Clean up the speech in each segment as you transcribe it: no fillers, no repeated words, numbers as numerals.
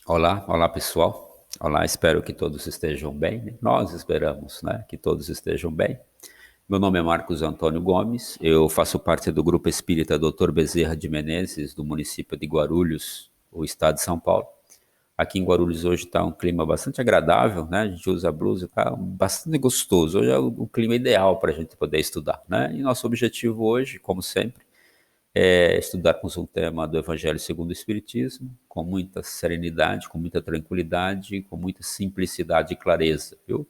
Olá, olá pessoal. Olá, espero que todos estejam bem, né? Nós esperamos, né, que todos estejam bem. Meu nome é Marcos Antônio Gomes, eu faço parte do Grupo Espírita Dr. Bezerra de Menezes, do município de Guarulhos, o estado de São Paulo. Aqui em Guarulhos hoje está um clima bastante agradável, né? A gente usa blusa, está bastante gostoso. Hoje é o clima ideal para a gente poder estudar, né? E nosso objetivo hoje, como sempre, estudarmos um tema do Evangelho segundo o Espiritismo com muita serenidade, com muita tranquilidade, com muita simplicidade e clareza, viu?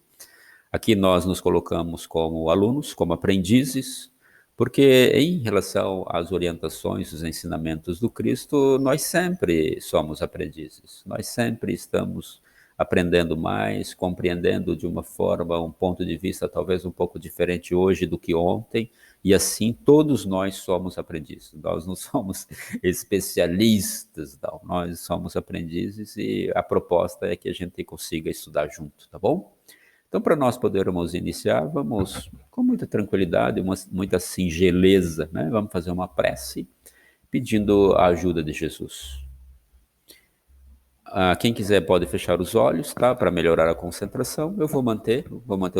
Aqui nós nos colocamos como alunos, como aprendizes, porque em relação às orientações, os ensinamentos do Cristo, nós sempre somos aprendizes, nós sempre estamos aprendendo mais, compreendendo de uma forma, um ponto de vista talvez um pouco diferente hoje do que ontem, e assim todos nós somos aprendizes. Nós não somos especialistas, não. Nós somos aprendizes e a proposta é que a gente consiga estudar junto, tá bom? Então, para nós podermos iniciar, vamos com muita tranquilidade, muita singeleza, né? Vamos fazer uma prece pedindo a ajuda de Jesus. Quem quiser pode fechar os olhos, tá? Para melhorar a concentração. Eu vou manter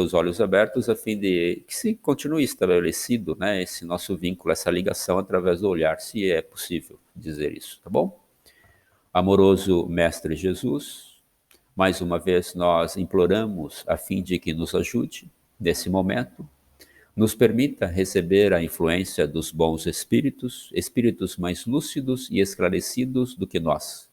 os olhos abertos a fim de que se continue estabelecido, né, esse nosso vínculo, essa ligação através do olhar, se é possível dizer isso, tá bom? Amoroso Mestre Jesus, mais uma vez nós imploramos a fim de que nos ajude nesse momento, nos permita receber a influência dos bons espíritos, espíritos mais lúcidos e esclarecidos do que nós,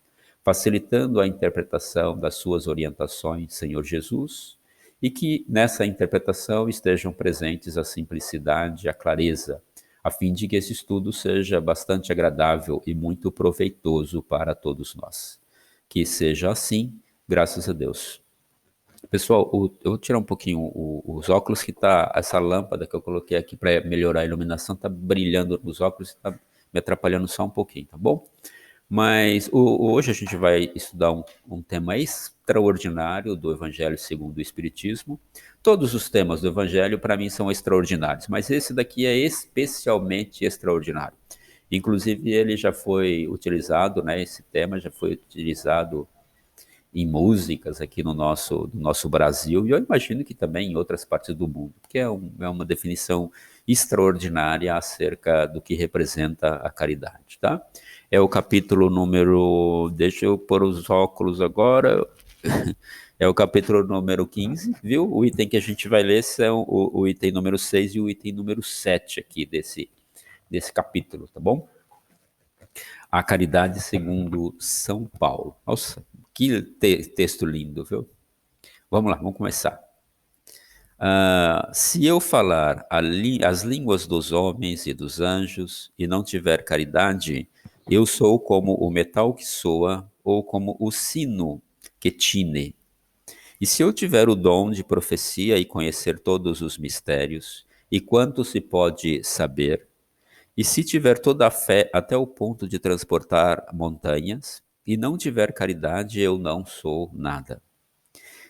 facilitando a interpretação das suas orientações, Senhor Jesus, e que nessa interpretação estejam presentes a simplicidade, a clareza, a fim de que esse estudo seja bastante agradável e muito proveitoso para todos nós. Que seja assim, graças a Deus. Pessoal, eu vou tirar um pouquinho os óculos que tá, essa lâmpada que eu coloquei aqui para melhorar a iluminação, tá brilhando nos óculos e tá me atrapalhando só um pouquinho, tá bom? Mas hoje a gente vai estudar um tema extraordinário do Evangelho segundo o Espiritismo. Todos os temas do Evangelho, para mim, são extraordinários, mas esse daqui é especialmente extraordinário. Inclusive, ele já foi utilizado, né, esse tema já foi utilizado em músicas aqui no nosso Brasil, e eu imagino que também em outras partes do mundo, porque é uma definição extraordinária acerca do que representa a caridade, tá? É o capítulo número, deixa eu pôr os óculos agora, é o capítulo número 15, viu? O item que a gente vai ler são o item número 6 e o item número 7 aqui desse capítulo, tá bom? A Caridade segundo São Paulo. Nossa, que texto lindo, viu? Vamos lá, vamos começar. Se eu falar as línguas dos homens e dos anjos e não tiver caridade, eu sou como o metal que soa ou como o sino que tine. E se eu tiver o dom de profecia e conhecer todos os mistérios, e quanto se pode saber, e se tiver toda a fé até o ponto de transportar montanhas, e não tiver caridade, eu não sou nada.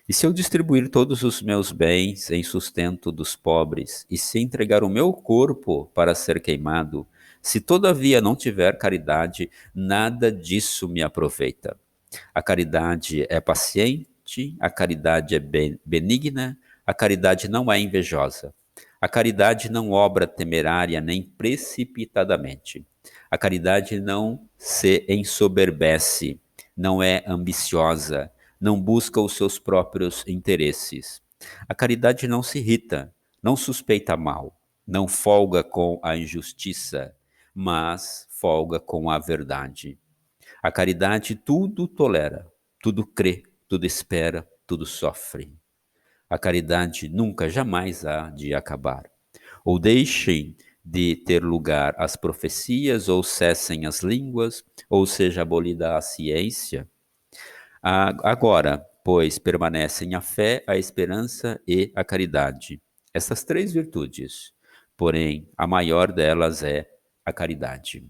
E se eu distribuir todos os meus bens em sustento dos pobres, e se entregar o meu corpo para ser queimado, se todavia não tiver caridade, nada disso me aproveita. A caridade é paciente, a caridade é benigna, a caridade não é invejosa. A caridade não obra temerária nem precipitadamente. A caridade não se ensoberbece, não é ambiciosa, não busca os seus próprios interesses. A caridade não se irrita, não suspeita mal, não folga com a injustiça, mas folga com a verdade. A caridade tudo tolera, tudo crê, tudo espera, tudo sofre. A caridade nunca, jamais há de acabar. Ou deixem de ter lugar as profecias, ou cessem as línguas, ou seja abolida a ciência. Agora, pois, permanecem a fé, a esperança e a caridade. Essas três virtudes, porém, a maior delas é a caridade.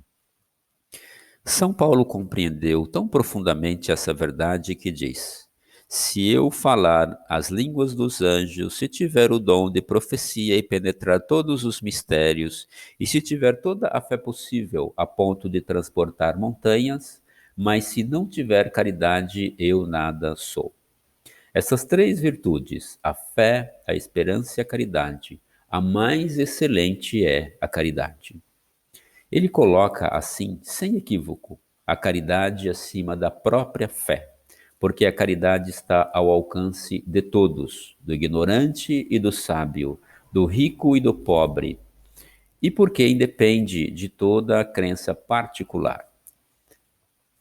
São Paulo compreendeu tão profundamente essa verdade que diz: se eu falar as línguas dos anjos, se tiver o dom de profecia e penetrar todos os mistérios, e se tiver toda a fé possível a ponto de transportar montanhas, Mas se não tiver caridade, eu nada sou. Essas três virtudes, a fé, a esperança e a caridade, a mais excelente é a caridade. Ele coloca assim, sem equívoco, a caridade acima da própria fé, porque a caridade está ao alcance de todos, do ignorante e do sábio, do rico e do pobre, e porque independe de toda a crença particular.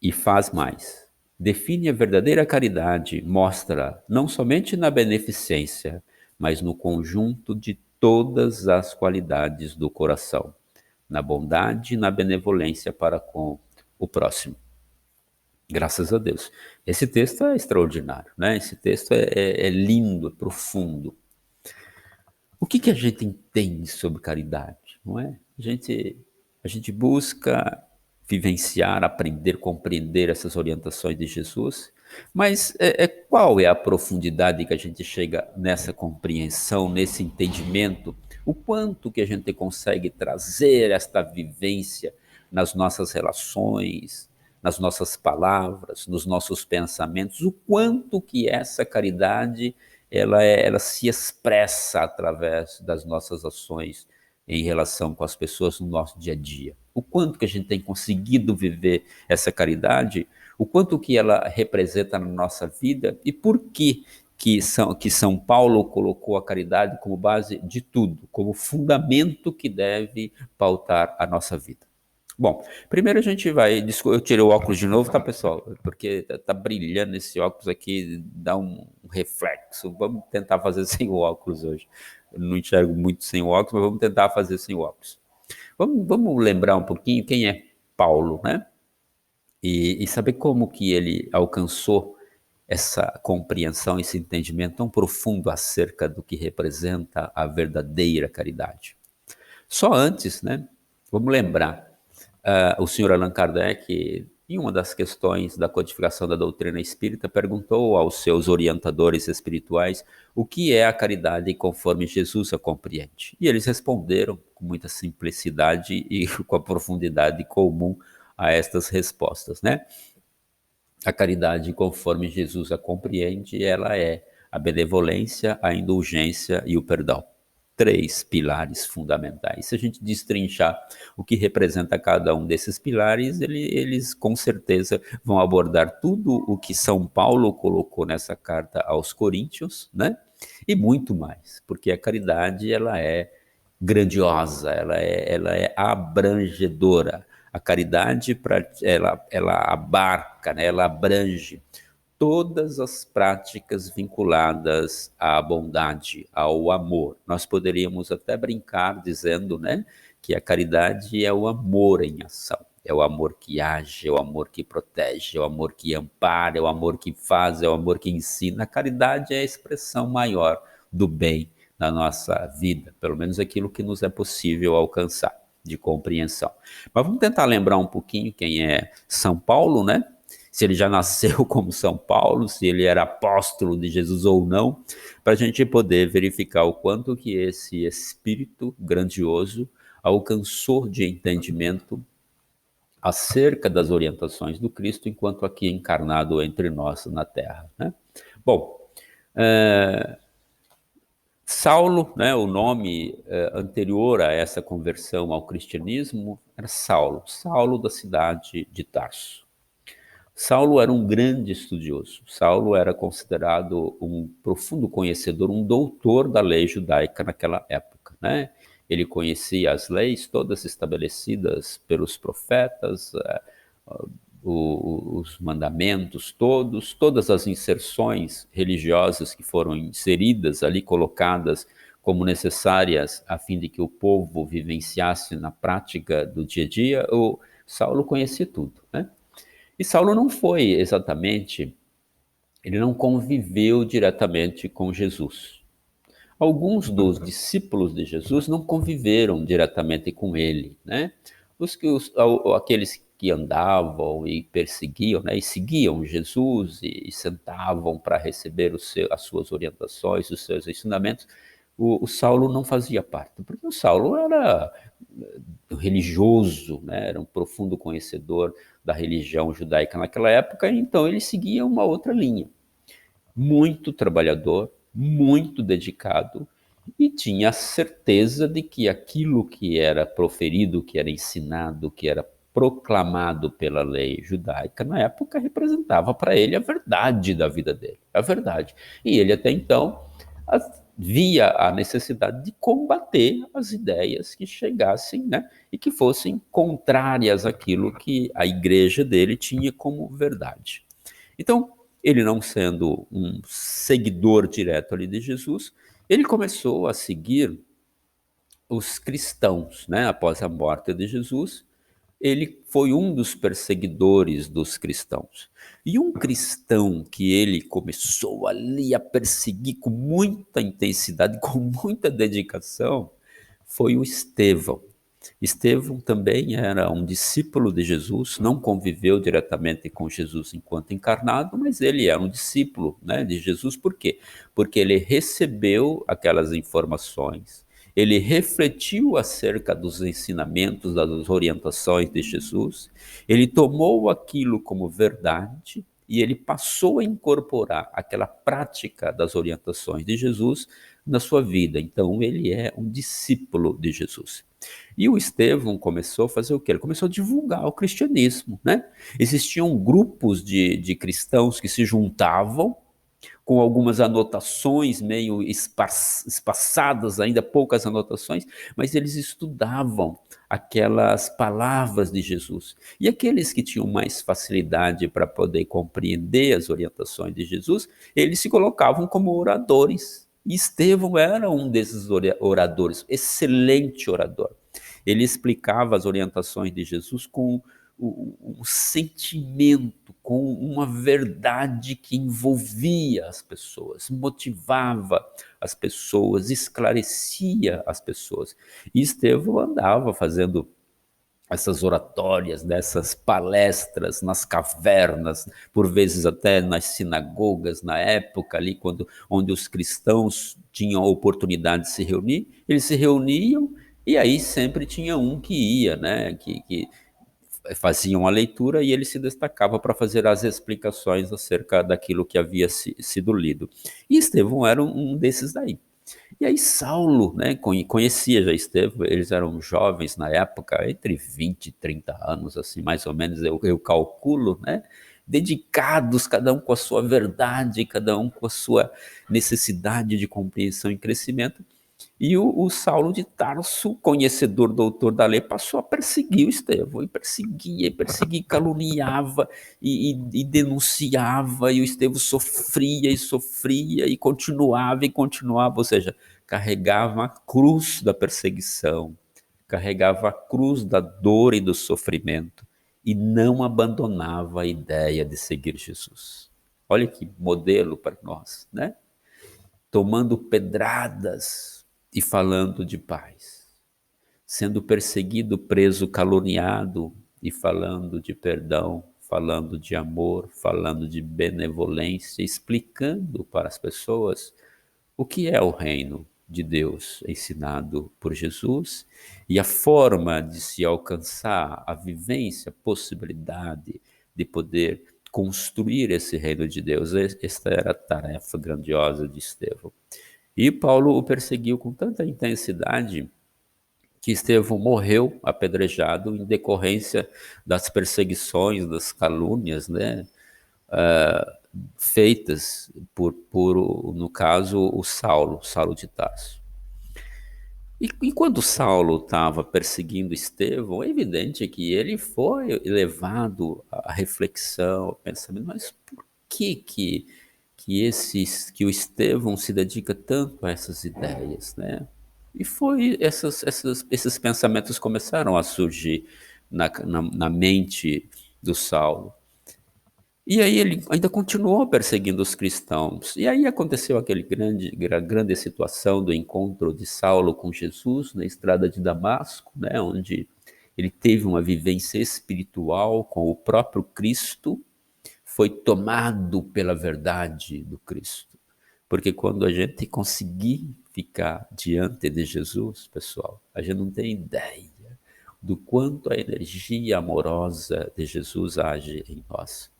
E faz mais. Define a verdadeira caridade, mostra não somente na beneficência, mas no conjunto de todas as qualidades do coração, na bondade e na benevolência para com o próximo. Graças a Deus. Esse texto é extraordinário, né? Esse texto é lindo, é profundo. O que a gente entende sobre caridade, não é? A gente busca vivenciar, aprender, compreender essas orientações de Jesus, mas qual é a profundidade que a gente chega nessa compreensão, nesse entendimento? O quanto que a gente consegue trazer esta vivência nas nossas relações, nas nossas palavras, nos nossos pensamentos, o quanto que essa caridade ela se expressa através das nossas ações em relação com as pessoas no nosso dia a dia. O quanto que a gente tem conseguido viver essa caridade, o quanto que ela representa na nossa vida e por que São Paulo colocou a caridade como base de tudo, como fundamento que deve pautar a nossa vida. Bom, primeiro a gente vai. Eu tirei o óculos de novo, tá, pessoal? Porque tá brilhando esse óculos aqui, dá um reflexo. Vamos tentar fazer sem o óculos hoje. Eu não enxergo muito sem o óculos, mas vamos tentar fazer sem o óculos. Vamos lembrar um pouquinho quem é Paulo, né? E saber como que ele alcançou essa compreensão, esse entendimento tão profundo acerca do que representa a verdadeira caridade. Só antes, né? Vamos lembrar. O senhor Allan Kardec, em uma das questões da codificação da doutrina espírita, perguntou aos seus orientadores espirituais o que é a caridade conforme Jesus a compreende. E eles responderam com muita simplicidade e com a profundidade comum a estas respostas, né? A caridade conforme Jesus a compreende, ela é a benevolência, a indulgência e o perdão. Três pilares fundamentais. Se a gente destrinchar o que representa cada um desses pilares, eles com certeza vão abordar tudo o que São Paulo colocou nessa carta aos Coríntios, né? E muito mais, porque a caridade ela é grandiosa, ela é abrangedora. A caridade ela abarca, né? Ela abrange todas as práticas vinculadas à bondade, ao amor. Nós poderíamos até brincar dizendo, né, que a caridade é o amor em ação. É o amor que age, é o amor que protege, é o amor que ampara, é o amor que faz, é o amor que ensina. A caridade é a expressão maior do bem na nossa vida, pelo menos aquilo que nos é possível alcançar de compreensão. Mas vamos tentar lembrar um pouquinho quem é São Paulo, né? Se ele já nasceu como São Paulo, se ele era apóstolo de Jesus ou não, para a gente poder verificar o quanto que esse espírito grandioso alcançou de entendimento acerca das orientações do Cristo enquanto aqui encarnado entre nós na Terra, né? Bom, Saulo, né, o nome anterior a essa conversão ao cristianismo era Saulo, Saulo da cidade de Tarso. Saulo era um grande estudioso. Saulo era considerado um profundo conhecedor, um doutor da lei judaica naquela época, né? Ele conhecia as leis todas estabelecidas pelos profetas, os mandamentos todos, todas as inserções religiosas que foram inseridas ali, colocadas como necessárias a fim de que o povo vivenciasse na prática do dia a dia. O Saulo conhecia tudo, né? E Saulo não foi exatamente, ele não conviveu diretamente com Jesus. Alguns dos discípulos de Jesus não conviveram diretamente com ele, né? Aqueles que andavam e perseguiam, né, e seguiam Jesus e sentavam para receber as suas orientações, os seus ensinamentos, o Saulo não fazia parte, porque o Saulo era religioso, né, era um profundo conhecedor da religião judaica naquela época, então ele seguia uma outra linha. Muito trabalhador, muito dedicado, e tinha a certeza de que aquilo que era proferido, que era ensinado, que era proclamado pela lei judaica na época representava para ele a verdade da vida dele, a verdade. E ele até então via a necessidade de combater as ideias que chegassem, né, e que fossem contrárias àquilo que a igreja dele tinha como verdade. Então, ele não sendo um seguidor direto ali de Jesus, ele começou a seguir os cristãos, né? Após a morte de Jesus, ele foi um dos perseguidores dos cristãos. E um cristão que ele começou ali a perseguir com muita intensidade, com muita dedicação, foi o Estevão. Estevão também era um discípulo de Jesus, não conviveu diretamente com Jesus enquanto encarnado, mas ele era um discípulo, né, de Jesus. Por quê? Porque ele recebeu aquelas informações, ele refletiu acerca dos ensinamentos, das orientações de Jesus, ele tomou aquilo como verdade e ele passou a incorporar aquela prática das orientações de Jesus na sua vida. Então, ele é um discípulo de Jesus. E o Estevão começou a fazer o quê? Ele começou a divulgar o cristianismo, né? Existiam grupos de cristãos que se juntavam com algumas anotações meio espaçadas, ainda poucas anotações, mas eles estudavam aquelas palavras de Jesus. E aqueles que tinham mais facilidade para poder compreender as orientações de Jesus, eles se colocavam como oradores. E Estevão era um desses oradores, excelente orador. Ele explicava as orientações de Jesus com um sentimento, com uma verdade que envolvia as pessoas, motivava as pessoas, esclarecia as pessoas. E Estevão andava fazendo essas oratórias, dessas palestras nas cavernas, por vezes até nas sinagogas, na época ali, onde os cristãos tinham a oportunidade de se reunir, eles se reuniam e aí sempre tinha um que ia, né, que faziam a leitura e ele se destacava para fazer as explicações acerca daquilo que havia sido lido. E Estevão era um desses daí. E aí Saulo, né, conhecia já Estevão, eles eram jovens na época, entre 20 e 30 anos, assim, mais ou menos, eu calculo, né, dedicados, cada um com a sua verdade, cada um com a sua necessidade de compreensão e crescimento, e o Saulo de Tarso, conhecedor, doutor da lei, passou a perseguir o Estevão, e perseguia, caluniava, e denunciava, e o Estevão sofria, e continuava, ou seja, carregava a cruz da perseguição, carregava a cruz da dor e do sofrimento, e não abandonava a ideia de seguir Jesus. Olha que modelo para nós, né? Tomando pedradas e falando de paz, sendo perseguido, preso, caluniado e falando de perdão, falando de amor, falando de benevolência, explicando para as pessoas o que é o reino de Deus ensinado por Jesus e a forma de se alcançar a vivência, a possibilidade de poder construir esse reino de Deus. Esta era a tarefa grandiosa de Estevão. E Paulo o perseguiu com tanta intensidade que Estevão morreu apedrejado em decorrência das perseguições, das calúnias, né, feitas no caso, o Saulo de Tarso. E quando Saulo estava perseguindo Estevão, é evidente que ele foi levado à reflexão, ao pensamento, mas por que o Estevão se dedica tanto a essas ideias, né? E foi esses pensamentos começaram a surgir na mente do Saulo. E aí ele ainda continuou perseguindo os cristãos. E aí aconteceu grande situação do encontro de Saulo com Jesus na estrada de Damasco, né, onde ele teve uma vivência espiritual com o próprio Cristo, foi tomado pela verdade do Cristo. Porque quando a gente conseguir ficar diante de Jesus, pessoal, a gente não tem ideia do quanto a energia amorosa de Jesus age em nós.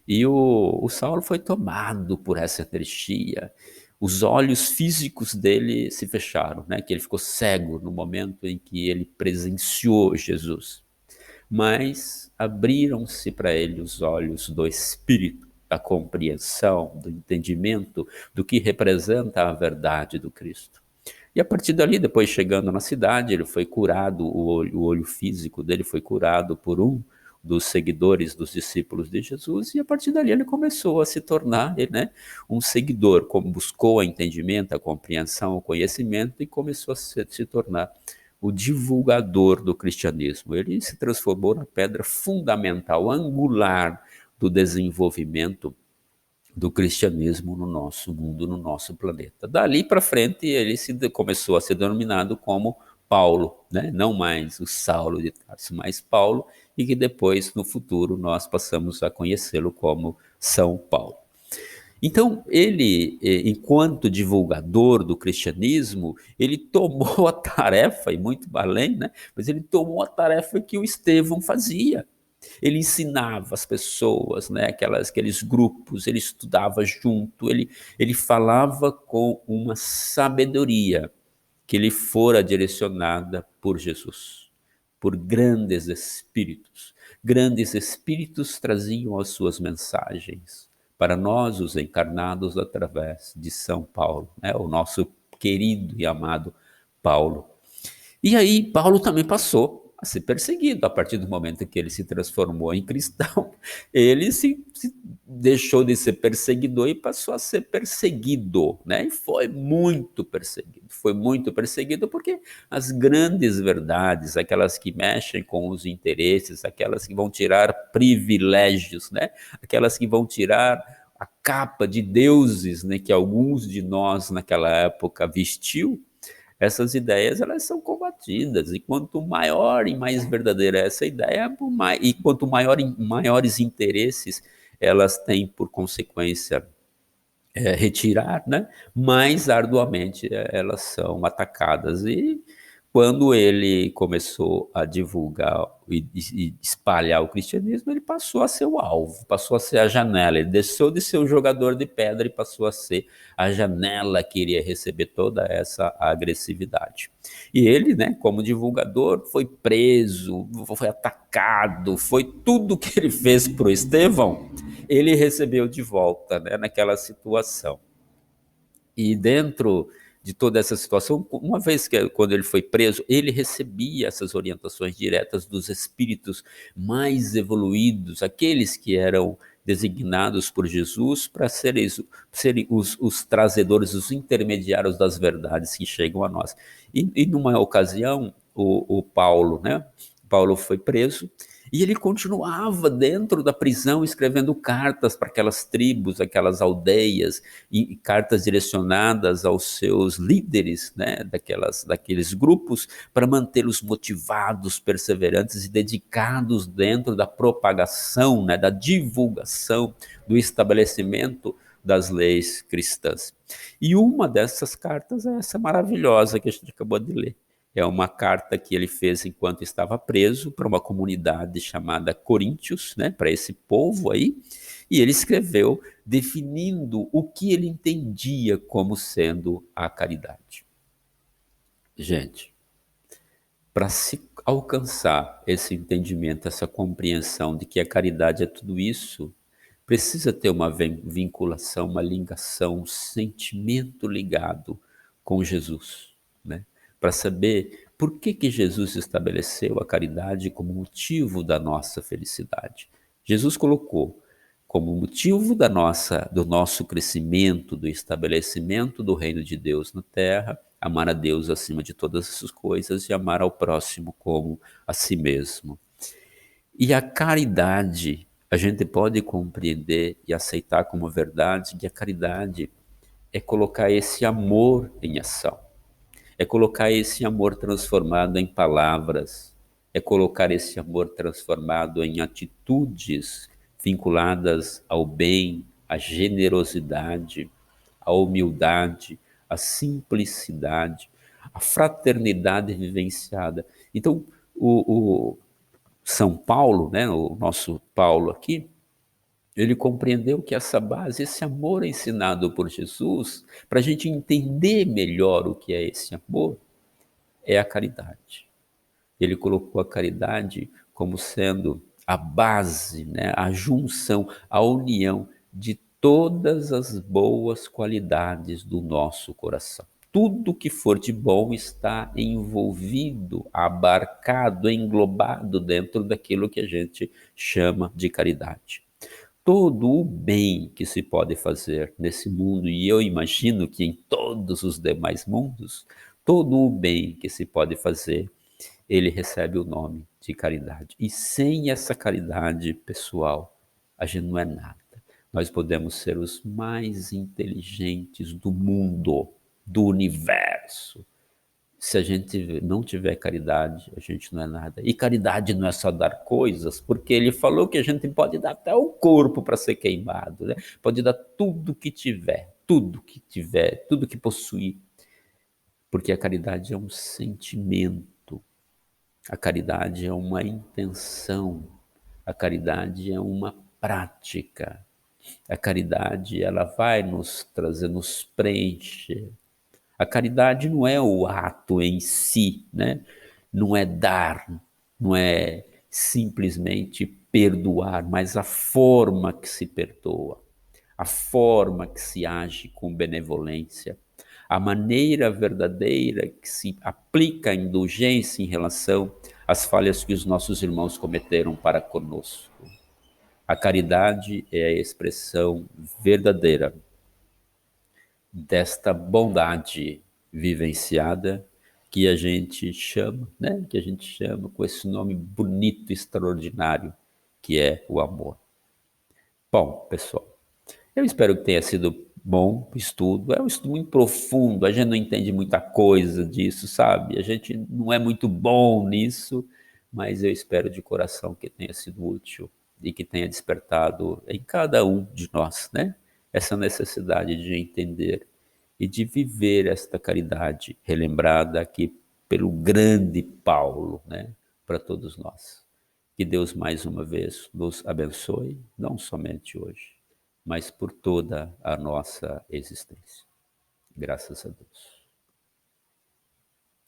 E o Saulo foi tomado por essa energia. Os olhos físicos dele se fecharam, né? Que ele ficou cego no momento em que ele presenciou Jesus. Mas abriram-se para ele os olhos do espírito, da compreensão, do entendimento do que representa a verdade do Cristo. E a partir dali, depois chegando na cidade, ele foi curado, o olho físico dele foi curado por um dos seguidores dos discípulos de Jesus, e a partir dali ele começou a se tornar, né, um seguidor, como buscou o entendimento, a compreensão, o conhecimento, e começou a se tornar o divulgador do cristianismo. Ele se transformou na pedra fundamental, angular do desenvolvimento do cristianismo no nosso mundo, no nosso planeta. Dali para frente, ele começou a ser denominado como Paulo, né? Não mais o Saulo de Tarso, mas Paulo, e que depois, no futuro, nós passamos a conhecê-lo como São Paulo. Então, ele, enquanto divulgador do cristianismo, ele tomou a tarefa, e muito além, né? Mas ele tomou a tarefa que o Estevão fazia. Ele ensinava as pessoas, né, aqueles grupos, ele estudava junto, ele falava com uma sabedoria que lhe fora direcionada por Jesus, por grandes espíritos. Grandes espíritos traziam as suas mensagens para nós, os encarnados, através de São Paulo, né, o nosso querido e amado Paulo. E aí Paulo também passou a ser perseguido a partir do momento que ele se transformou em cristão. Ele se deixou de ser perseguidor e passou a ser perseguido, né? E foi muito perseguido porque as grandes verdades, aquelas que mexem com os interesses, aquelas que vão tirar privilégios, né? Aquelas que vão tirar a capa de deuses, né, que alguns de nós naquela época vestiu, essas ideias elas são combatidas, e quanto maior e mais verdadeira é essa ideia, e quanto maiores interesses elas têm por consequência retirar, né, mais arduamente elas são atacadas. E quando ele começou a divulgar e espalhar o cristianismo, ele passou a ser o alvo, passou a ser a janela. Ele deixou de ser o jogador de pedra e passou a ser a janela que iria receber toda essa agressividade. E ele, né, como divulgador, foi preso, foi atacado, foi tudo que ele fez para o Estevão, ele recebeu de volta, né, naquela situação. E dentro de toda essa situação, uma vez que quando ele foi preso, ele recebia essas orientações diretas dos espíritos mais evoluídos, aqueles que eram designados por Jesus para serem os trazedores, os intermediários das verdades que chegam a nós. E numa ocasião, o Paulo, né? Paulo foi preso e ele continuava dentro da prisão escrevendo cartas para aquelas tribos, aquelas aldeias, e cartas direcionadas aos seus líderes, né, daqueles grupos, para mantê-los motivados, perseverantes e dedicados dentro da propagação, né, da divulgação, do estabelecimento das leis cristãs. E uma dessas cartas é essa maravilhosa que a gente acabou de ler. É uma carta que ele fez enquanto estava preso para uma comunidade chamada Coríntios, né, para esse povo aí, e ele escreveu definindo o que ele entendia como sendo a caridade. Gente, para se alcançar esse entendimento, essa compreensão de que a caridade é tudo isso, precisa ter uma vinculação, uma ligação, um sentimento ligado com Jesus, né? Para saber por que Jesus estabeleceu a caridade como motivo da nossa felicidade. Jesus colocou como motivo do nosso crescimento, do estabelecimento do reino de Deus na terra, amar a Deus acima de todas essas coisas e amar ao próximo como a si mesmo. E a caridade, a gente pode compreender e aceitar como verdade que a caridade é colocar esse amor em ação, é colocar esse amor transformado em palavras, é colocar esse amor transformado em atitudes vinculadas ao bem, à generosidade, à humildade, à simplicidade, à fraternidade vivenciada. Então, o São Paulo, né, o nosso Paulo aqui, ele compreendeu que essa base, esse amor ensinado por Jesus, para a gente entender melhor o que é esse amor, é a caridade. Ele colocou a caridade como sendo a base, né, a junção, a união de todas as boas qualidades do nosso coração. Tudo que for de bom está envolvido, abarcado, englobado dentro daquilo que a gente chama de caridade. Todo o bem que se pode fazer nesse mundo, e eu imagino que em todos os demais mundos, todo o bem que se pode fazer, ele recebe o nome de caridade. E sem essa caridade pessoal, a gente não é nada. Nós podemos ser os mais inteligentes do mundo, do universo. Se a gente não tiver caridade, a gente não é nada. E caridade não é só dar coisas, porque ele falou que a gente pode dar até o corpo para ser queimado, né? Pode dar tudo que tiver, tudo que possuir, porque a caridade é um sentimento, a caridade é uma intenção, a caridade é uma prática. A caridade, ela vai nos trazer, nos preencher. A caridade não é o ato em si, né? Não é dar, não é simplesmente perdoar, mas a forma que se perdoa, a forma que se age com benevolência, a maneira verdadeira que se aplica a indulgência em relação às falhas que os nossos irmãos cometeram para conosco. A caridade é a expressão verdadeira desta bondade vivenciada que a gente chama, né? Que a gente chama com esse nome bonito, extraordinário, que é o amor. Bom, pessoal, eu espero que tenha sido bom o estudo. É um estudo muito profundo, a gente não entende muita coisa disso, sabe? A gente não é muito bom nisso, mas eu espero de coração que tenha sido útil e que tenha despertado em cada um de nós, né? Essa necessidade de entender e de viver esta caridade relembrada aqui pelo grande Paulo, né? Para todos nós. Que Deus mais uma vez nos abençoe, não somente hoje, mas por toda a nossa existência. Graças a Deus.